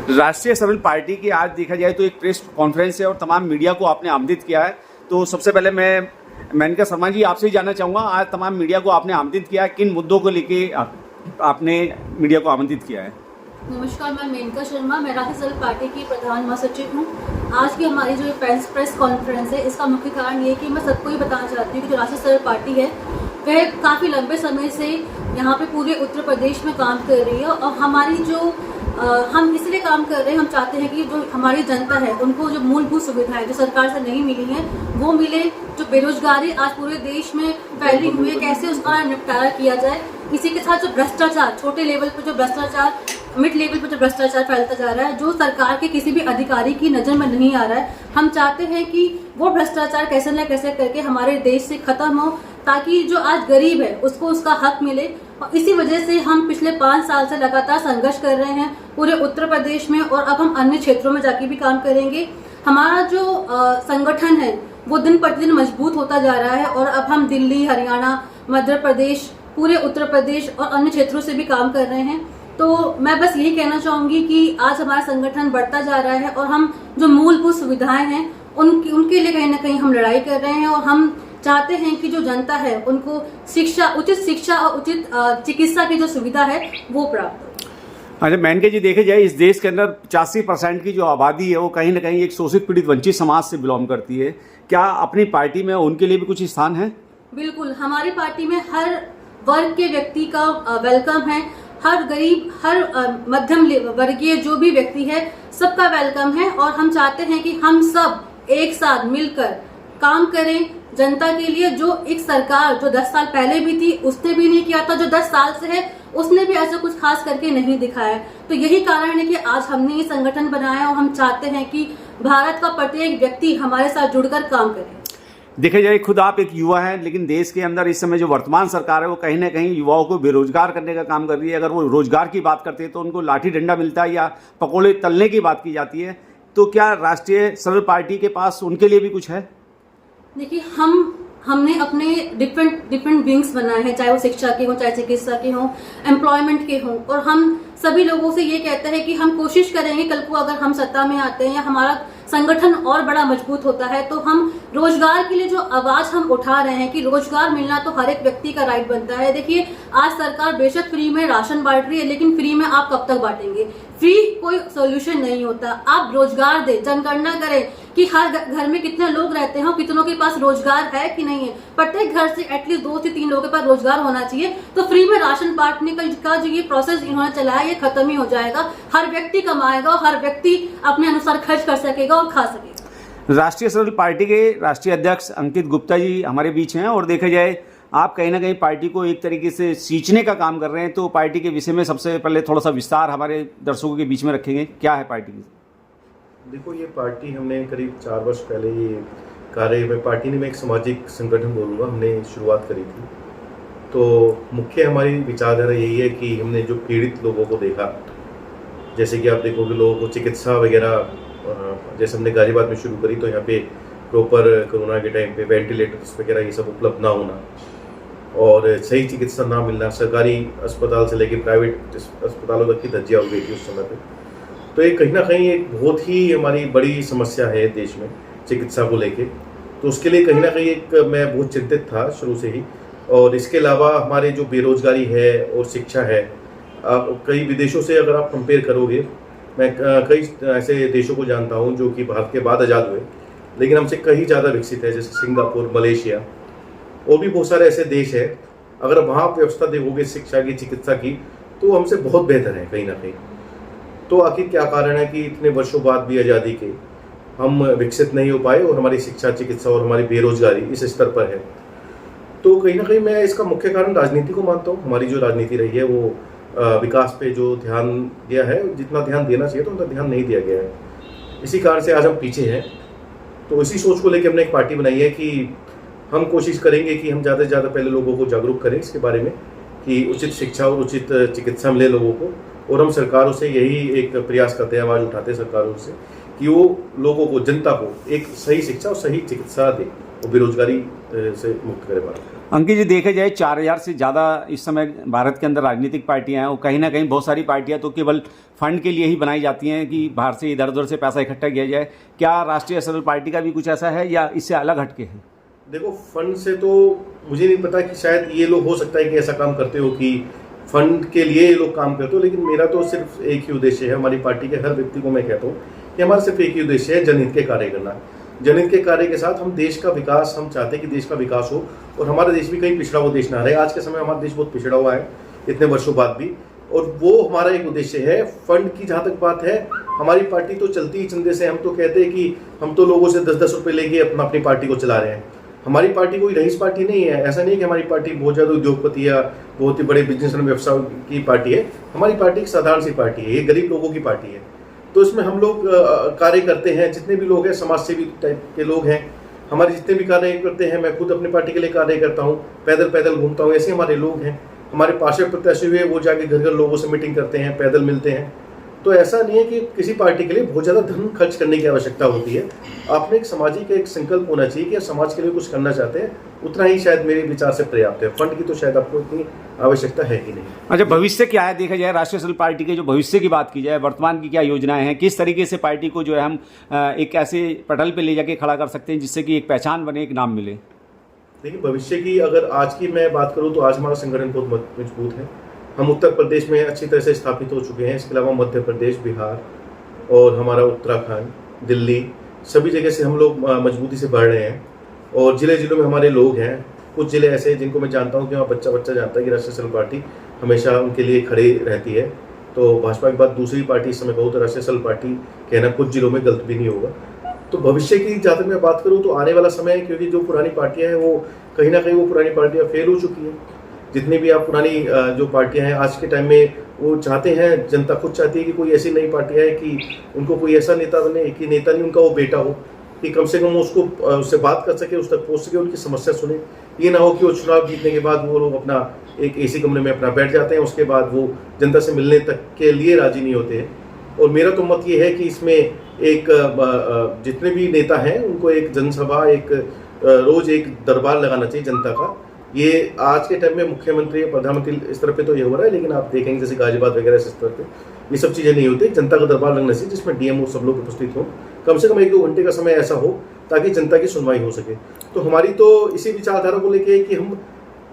राष्ट्रीय सवर्ण पार्टी की आज देखा जाए तो एक प्रेस कॉन्फ्रेंस है और तमाम मीडिया को आपने आमंत्रित किया है। तो सबसे पहले मैं मेनका शर्मा जी आपसे ही जानना चाहूँगा, आज तमाम मीडिया को आपने आमंत्रित किया है, किन मुद्दों को लेके आपने मीडिया को आमंत्रित किया है? नमस्कार, मैं मेनका शर्मा, मैं राष्ट्रीय सवर्ण पार्टी की प्रधान महासचिव हूँ। आज की हमारी जो प्रेस कॉन्फ्रेंस है, इसका मुख्य कारण ये कि मैं सबको ये बताना चाहती हूँ कि जो राष्ट्रीय सवर्ण पार्टी है वह काफ़ी लंबे समय से यहाँ पे पूरे उत्तर प्रदेश में काम कर रही है और हमारी जो हम इसलिए काम कर रहे हैं, हम चाहते हैं कि जो हमारी जनता है उनको जो मूलभूत सुविधाएं जो सरकार से नहीं मिली हैं वो मिले। जो बेरोजगारी आज पूरे देश में फैली हुई है, कैसे उसका निपटारा किया जाए। इसी के साथ जो भ्रष्टाचार, छोटे लेवल पर जो भ्रष्टाचार, मिड लेवल पर जो भ्रष्टाचार फैलता जा रहा है, जो सरकार के किसी भी अधिकारी की नज़र में नहीं आ रहा है, हम चाहते हैं कि वो भ्रष्टाचार कैसे न कैसे करके हमारे देश से खत्म हो, ताकि जो आज गरीब है उसको उसका हक मिले। और इसी वजह से हम पिछले 5 साल से लगातार संघर्ष कर रहे हैं पूरे उत्तर प्रदेश में, और अब हम अन्य क्षेत्रों में जाके भी काम करेंगे। हमारा जो संगठन है वो दिन प्रतिदिन मजबूत होता जा रहा है और अब हम दिल्ली, हरियाणा, मध्य प्रदेश, पूरे उत्तर प्रदेश और अन्य क्षेत्रों से भी काम कर रहे हैं। तो मैं बस यही कहना चाहूँगी कि आज हमारा संगठन बढ़ता जा रहा है और हम जो मूलभूत सुविधाएं हैं उनके लिए कहीं ना कहीं हम लड़ाई कर रहे हैं, और हम चाहते हैं कि जो जनता है उनको उचित शिक्षा और उचित चिकित्सा की जो सुविधा है वो प्राप्त हो। अच्छा मेनका जी, देखे जाए इस देश के अंदर 85% की जो आबादी है वो कहीं ना कहीं एक शोषित पीड़ित वंचित समाज से बिलोंग करती है। क्या अपनी पार्टी में उनके लिए भी कुछ स्थान है? बिल्कुल, हमारी पार्टी में हर वर्ग के व्यक्ति का वेलकम है। हर गरीब, हर मध्यम वर्गीय जो भी व्यक्ति है सबका वेलकम है, और हम चाहते हैं कि हम सब एक साथ मिलकर काम करें जनता के लिए। जो एक सरकार जो 10 साल पहले भी थी उसने भी नहीं किया था, जो 10 साल से है उसने भी ऐसा कुछ खास करके नहीं दिखाया। तो यही कारण है कि आज हमने ये संगठन बनाया और हम चाहते हैं कि भारत का प्रत्येक व्यक्ति हमारे साथ जुड़कर काम करे। देखा जाए खुद आप एक युवा हैं, लेकिन देश के अंदर इस समय जो वर्तमान सरकार है वो कहीं ना कहीं युवाओं को बेरोजगार करने का काम कर रही है। अगर वो रोजगार की बात करते हैं तो उनको लाठी डंडा मिलता है या पकोड़े तलने की बात की जाती है। तो क्या राष्ट्रीय सवर्ण पार्टी के पास उनके लिए भी कुछ है? देखिए, हमने अपने डिफरेंट विंग्स बनाए हैं, चाहे वो शिक्षा के हों, चाहे चिकित्सा के हों, एम्प्लॉयमेंट के हों, और हम सभी लोगों से ये कहते हैं कि हम कोशिश करेंगे कल को अगर हम सत्ता में आते हैं या हमारा संगठन और बड़ा मजबूत होता है तो हम रोजगार के लिए जो आवाज हम उठा रहे हैं कि रोजगार मिलना तो हर एक व्यक्ति का राइट बनता है। देखिए, आज सरकार बेशक फ्री में राशन बांट रही है, लेकिन फ्री में आप कब तक बांटेंगे? फ्री कोई सोल्यूशन नहीं होता। आप रोजगार दे, जनगणना करें कि हर घर में कितने लोग रहते हैं, कितनों के पास रोजगार है कि नहीं है। प्रत्येक घर से एटलीस्ट 2 से 3 लोगों के पास रोजगार होना चाहिए। तो फ्री में राशन बांटने का जो ये प्रोसेस इन्होंने चलाया ये खत्म ही हो जाएगा। हर व्यक्ति कमाएगा और हर व्यक्ति अपने अनुसार खर्च कर सकेगा और खा सकेगा। राष्ट्रीय सवर्ण पार्टी के राष्ट्रीय अध्यक्ष अंकित गुप्ता जी हमारे बीच हैं, और देखा जाए आप कहीं ना कहीं पार्टी को एक तरीके से सींचने का काम कर रहे हैं। तो पार्टी के विषय में सबसे पहले थोड़ा सा विस्तार हमारे दर्शकों के बीच में रखेंगे, क्या है पार्टी की? देखो, ये पार्टी हमने करीब 4 वर्ष पहले ये कार्य में पार्टी ने, मैं एक सामाजिक संगठन बोलूँगा, हमने शुरुआत करी थी। तो मुख्य हमारी विचारधारा यही है कि हमने जो पीड़ित लोगों को देखा, जैसे कि आप देखोगे लोगों को चिकित्सा वगैरह, जैसे हमने गाजियाबाद में शुरू करी तो यहाँ पे प्रॉपर कोरोना के टाइम पे वेंटिलेटर्स वगैरह ये सब उपलब्ध ना होना और सही चिकित्सा ना मिलना, सरकारी अस्पताल से लेकर प्राइवेट अस्पतालों तक की धज्जियाँ हो गई थी उस समय पे। तो ये कहीं ना कहीं एक बहुत ही हमारी बड़ी समस्या है देश में चिकित्सा को लेके। तो उसके लिए कहीं ना कहीं एक मैं बहुत चिंतित था शुरू से ही। और इसके अलावा हमारे जो बेरोजगारी है और शिक्षा है, कई विदेशों से अगर आप कंपेयर करोगे, मैं कई ऐसे देशों को जानता हूँ जो कि भारत के बाद आज़ाद हुए लेकिन हमसे कहीं ज़्यादा विकसित है, जैसे सिंगापुर, मलेशिया और भी बहुत सारे ऐसे देश हैं। अगर वहाँ व्यवस्था देखोगे शिक्षा की, चिकित्सा की, तो हमसे बहुत बेहतर है कहीं ना कहीं। तो आखिर क्या कारण है कि इतने वर्षों बाद भी आज़ादी के हम विकसित नहीं हो पाए और हमारी शिक्षा, चिकित्सा और हमारी बेरोजगारी इस स्तर पर है? तो कहीं ना कहीं मैं इसका मुख्य कारण राजनीति को मानता हूँ। हमारी जो राजनीति रही है वो विकास पे जो ध्यान दिया है, जितना ध्यान देना चाहिए तो उतना ध्यान नहीं दिया गया है। इसी कारण से आज हम पीछे हैं। तो इसी सोच को लेकर हमने एक पार्टी बनाई है कि हम कोशिश करेंगे कि हम ज़्यादा से ज़्यादा पहले लोगों को जागरूक करें इसके बारे में कि उचित शिक्षा और उचित चिकित्सा मिले लोगों को। और हम सरकारों से यही एक प्रयास करते हैं, आवाज़ उठाते हैं सरकारों से कि वो लोगों को, जनता को एक सही शिक्षा और सही चिकित्सा दे और बेरोजगारी से मुक्त करे भारत। अंकित जी, देखा जाए 4000 से ज़्यादा इस समय भारत के अंदर राजनीतिक पार्टियां हैं और कहीं ना कहीं बहुत सारी पार्टियां तो केवल फंड के लिए ही बनाई जाती हैं कि बाहर से इधर उधर से पैसा इकट्ठा किया जाए। क्या राष्ट्रीय सरल पार्टी का भी कुछ ऐसा है या इससे अलग हटके है? देखो, फंड से तो मुझे नहीं पता कि शायद ये लोग हो सकता है कि ऐसा काम करते हो कि फंड के लिए ये लोग काम करते हो, लेकिन मेरा तो सिर्फ एक ही उद्देश्य है। हमारी पार्टी के हर व्यक्ति को मैं कहता हूँ कि हमारा सिर्फ एक ही उद्देश्य है, जनहित के कार्य करना। जनहित के कार्य के साथ हम देश का विकास, हम चाहते हैं कि देश का विकास हो और हमारा देश भी कहीं पिछड़ा हुआ देश ना रहे। आज के समय हमारा देश बहुत पिछड़ा हुआ है इतने वर्षों बाद भी, और वो हमारा एक उद्देश्य है। फंड की जहाँ तक बात है, हमारी पार्टी तो चलती ही चंदे से। हम तो कहते हैं कि हम तो लोगों से 10-10 रुपये लेके अपनी पार्टी को चला रहे हैं। हमारी पार्टी कोई रईस पार्टी नहीं है। ऐसा नहीं कि हमारी पार्टी बहुत ज़्यादा उद्योगपति या बहुत ही बड़े बिजनेस व्यवसाय की पार्टी है। हमारी पार्टी एक साधारण सी पार्टी है, ये गरीब लोगों की पार्टी है। तो इसमें हम लोग कार्य करते हैं, जितने भी लोग हैं समाज सेवी टाइप के लोग हैं। हमारे जितने भी कार्य करते हैं, मैं खुद अपनी पार्टी के लिए कार्य करता हूँ, पैदल पैदल घूमता हूँ, ऐसे हमारे लोग हैं। हमारे पार्षद प्रत्याशी हुए, वो जाके घर घर लोगों से मीटिंग करते हैं, पैदल मिलते हैं। तो ऐसा नहीं है कि किसी पार्टी के लिए बहुत ज़्यादा धन खर्च करने की आवश्यकता होती है। आपने एक सामाजिक एक संकल्प होना चाहिए कि समाज के लिए कुछ करना चाहते हैं, उतना ही शायद मेरे विचार से पर्याप्त है। फंड की तो शायद आपको इतनी आवश्यकता है ही नहीं। अच्छा, भविष्य क्या है देखा जाए राष्ट्रीय सरल पार्टी के? जो भविष्य की बात की जाए, वर्तमान की क्या योजनाएं हैं, किस तरीके से पार्टी को जो है हम एक ऐसे पटल पे ले जाके खड़ा कर सकते हैं जिससे कि एक पहचान बने, एक नाम मिले? देखिए, भविष्य की अगर आज की मैं बात करूँ तो आज हमारा संगठन बहुत मजबूत है। हम उत्तर प्रदेश में अच्छी तरह से स्थापित हो चुके हैं। इसके अलावा मध्य प्रदेश, बिहार और हमारा उत्तराखंड, दिल्ली, सभी जगह से हम लोग मजबूती से बढ़ रहे हैं। और ज़िले ज़िलों में हमारे लोग हैं। कुछ ज़िले ऐसे हैं जिनको मैं जानता हूँ कि वहाँ बच्चा बच्चा जानता है कि राष्ट्रीय सरल पार्टी हमेशा उनके लिए खड़ी रहती है। तो भाजपा के बाद दूसरी पार्टी इस समय कहूँ तो राष्ट्रीय सरल पार्टी कहना कुछ जिलों में गलत भी नहीं होगा। तो भविष्य की जहाँ तक मैं बात करूँ तो आने वाला समय, क्योंकि जो पुरानी पार्टियाँ हैं वो कहीं ना कहीं वो पुरानी पार्टियाँ फेल हो चुकी हैं। जितनी भी आप पुरानी जो पार्टियां हैं आज के टाइम में, वो चाहते हैं, जनता खुद चाहती है कि कोई ऐसी नई पार्टियां हैं कि उनको कोई ऐसा नेता बने कि नेता नहीं उनका वो बेटा हो, कि कम से कम उसको उससे बात कर सके, उस तक पहुंच सके, उनकी समस्या सुने। ये ना हो कि वो चुनाव जीतने के बाद वो लोग अपना एक एसी कमरे में अपना बैठ जाते हैं, उसके बाद वो जनता से मिलने तक के लिए राजी नहीं होते हैं। और मेरा तो मत ये है कि इसमें एक जितने भी नेता हैं उनको एक जनसभा, एक रोज एक दरबार लगाना चाहिए जनता का। ये आज के टाइम में मुख्यमंत्री, प्रधानमंत्री इस तरह पे तो ये हो रहा है, लेकिन आप देखेंगे जैसे गाजियाबाद वगैरह इस तरह पे ये सब चीज़ें नहीं होती। जनता का दरबार लगना चाहिए जिसमें डीएमओ सब लोग उपस्थित हों। कम से कम 1-2 घंटे का समय ऐसा हो ताकि जनता की सुनवाई हो सके। तो हमारी तो इसी विचारधारा को लेके कि हम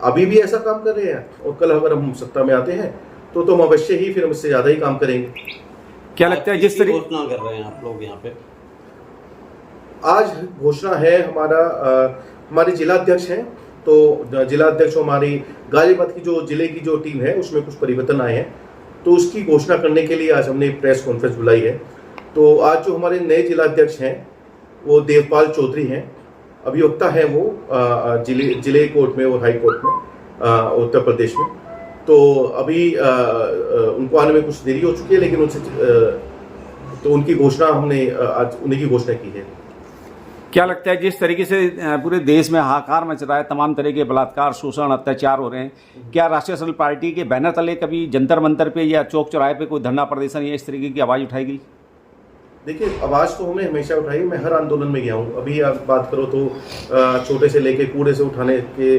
अभी भी ऐसा काम कर रहे हैं और कल अगर हम सत्ता में आते हैं तो हम अवश्य ही फिर हम इससे ज़्यादा ही काम करेंगे। क्या लगता है जिस तरीके घोषणा कर रहे हैं आप लोग यहाँ पे? आज घोषणा है हमारे जिला अध्यक्ष हैं, तो जिला अध्यक्ष हमारी गाजियाबाद की जो जिले की जो टीम है उसमें कुछ परिवर्तन आए हैं, तो उसकी घोषणा करने के लिए आज हमने प्रेस कॉन्फ्रेंस बुलाई है। तो आज जो हमारे नए जिला अध्यक्ष हैं वो देवपाल चौधरी हैं, अभियोक्ता हैं वो जिले कोर्ट में और हाई कोर्ट में उत्तर प्रदेश में। तो अभी उनको आने में कुछ देरी हो चुकी है, लेकिन उनसे तो उनकी घोषणा हमने आज उन्हीं की घोषणा की है। क्या लगता है जिस तरीके से पूरे देश में हाहाकार मच रहा है, तमाम तरह के बलात्कार, शोषण, अत्याचार हो रहे हैं, क्या राष्ट्रीय सरल पार्टी के बैनर तले कभी जंतर मंतर पे या चौक चौराहे पे कोई धरना प्रदर्शन या इस तरीके की आवाज़ उठाई गई? देखिए, आवाज़ तो हमने हमेशा उठाई। मैं हर आंदोलन में गया हूँ। अभी आप बात करो तो छोटे से लेके कूड़े से उठाने के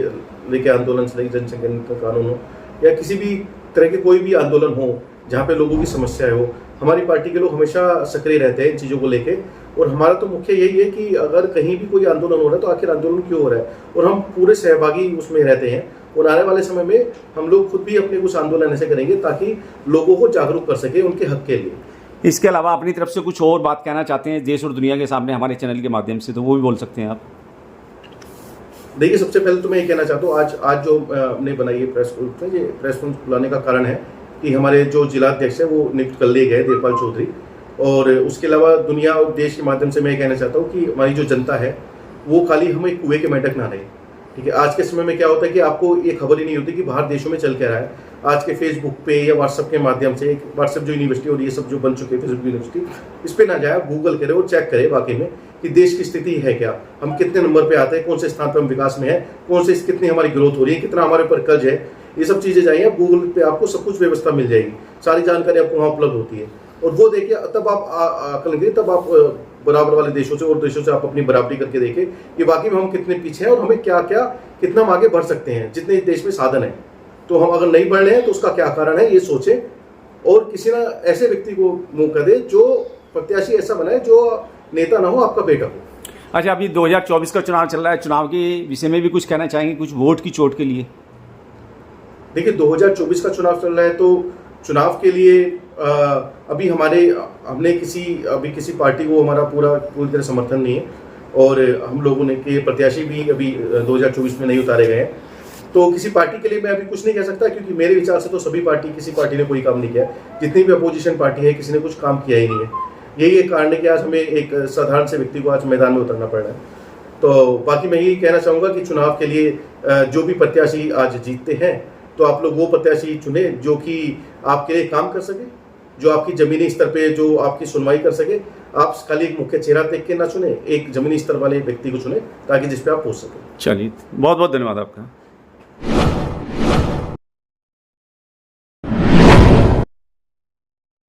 लेके आंदोलन से लेकर जनसंख्या कानून हो या किसी भी तरह के कोई भी आंदोलन हो जहाँ पे लोगों की समस्याएं हो, हमारी पार्टी के लोग हमेशा सक्रिय रहते हैं इन चीज़ों को लेके। और हमारा तो मुख्य यही है कि अगर कहीं भी कोई आंदोलन हो रहा है तो आखिर आंदोलन क्यों हो रहा है, और हम पूरे सहभागी उसमें रहते हैं। और आने वाले समय में हम लोग खुद भी अपने कुछ आंदोलन ऐसे करेंगे ताकि लोगों को जागरूक कर सके उनके हक के लिए। इसके अलावा अपनी तरफ से कुछ और बात कहना चाहते हैं देश और दुनिया के सामने हमारे चैनल के माध्यम से, तो वो भी बोल सकते हैं आप। देखिए, सबसे पहले तो मैं ये कहना चाहता हूँ, आज जो हमने बनाई है प्रेस कॉन्फ्रेंस, ये प्रेस कॉन्फ्रेंस बुलाने का कारण है कि हमारे जो जिला अध्यक्ष है वो नियुक्त कर लिए गए, देवपाल चौधरी। और उसके अलावा दुनिया और देश के माध्यम से मैं कहना चाहता हूँ कि हमारी जो जनता है वो खाली हम एक कुएं के मेंढक ना रहे। ठीक है, आज के समय में क्या होता है कि आपको ये खबर ही नहीं होती कि बाहर देशों में चल क्या रहा है। आज के फेसबुक पे या व्हाट्सएप के माध्यम से, व्हाट्सएप जो यूनिवर्सिटी और ये सब जो बन चुके हैं फेसबुक यूनिवर्सिटी, इस पर ना जाए, गूगल करे और चेक करे वाकई में कि देश की स्थिति है क्या, हम कितने नंबर पे आते हैं, कौन से स्थान पर हम विकास में है, कौन से कितनी हमारी ग्रोथ हो रही है, कितना हमारे ऊपर कर्ज है। ये सब चीज़ें जाइए आप गूगल पे, आपको सब कुछ व्यवस्था मिल जाएगी, सारी जानकारी आपको वहाँ उपलब्ध होती है। और वो देखिए, तब आप करेंगे, तब आप बराबर वाले देशों से और देशों से आप अपनी बराबरी करके देखें कि वाकई में हम कितने पीछे हैं और हमें क्या क्या कितना हम आगे बढ़ सकते हैं। जितने देश में साधन है तो हम अगर नहीं बढ़ रहे हैं तो उसका क्या कारण है, ये सोचें और किसी ना ऐसे व्यक्ति को मौका दे जो प्रत्याशी ऐसा बनाए जो नेता ना हो, आपका बेटा हो। अच्छा, अभी 2024 का चुनाव चल रहा है, चुनाव के विषय में भी कुछ कहना चाहेंगे, कुछ वोट की चोट के लिए? देखिए 2024 का चुनाव चल रहा है तो चुनाव के लिए अभी हमने किसी पार्टी को हमारा पूरी तरह समर्थन नहीं है और हम लोगों ने के प्रत्याशी भी अभी 2024 में नहीं उतारे गए हैं। तो किसी पार्टी के लिए मैं अभी कुछ नहीं कह सकता क्योंकि मेरे विचार से तो किसी पार्टी ने कोई काम नहीं किया। जितनी भी अपोजिशन पार्टी है किसी ने कुछ काम किया ही नहीं है। यही एक कारण है कि आज हमें एक साधारण से व्यक्ति को आज मैदान में उतरना पड़ रहा है। तो बाकी मैं यही कहना चाहूँगा कि चुनाव के लिए जो भी प्रत्याशी आज जीतते हैं तो आप लोग वो प्रत्याशी चुने जो कि आपके लिए काम कर सके, जो आपकी जमीनी स्तर पे जो आपकी सुनवाई कर सके। आप खाली एक मुख्य चेहरा देख के ना चुने, एक जमीनी स्तर वाले व्यक्ति को चुने ताकि जिस पे आप पहुंच सके। चलिए, बहुत बहुत धन्यवाद आपका।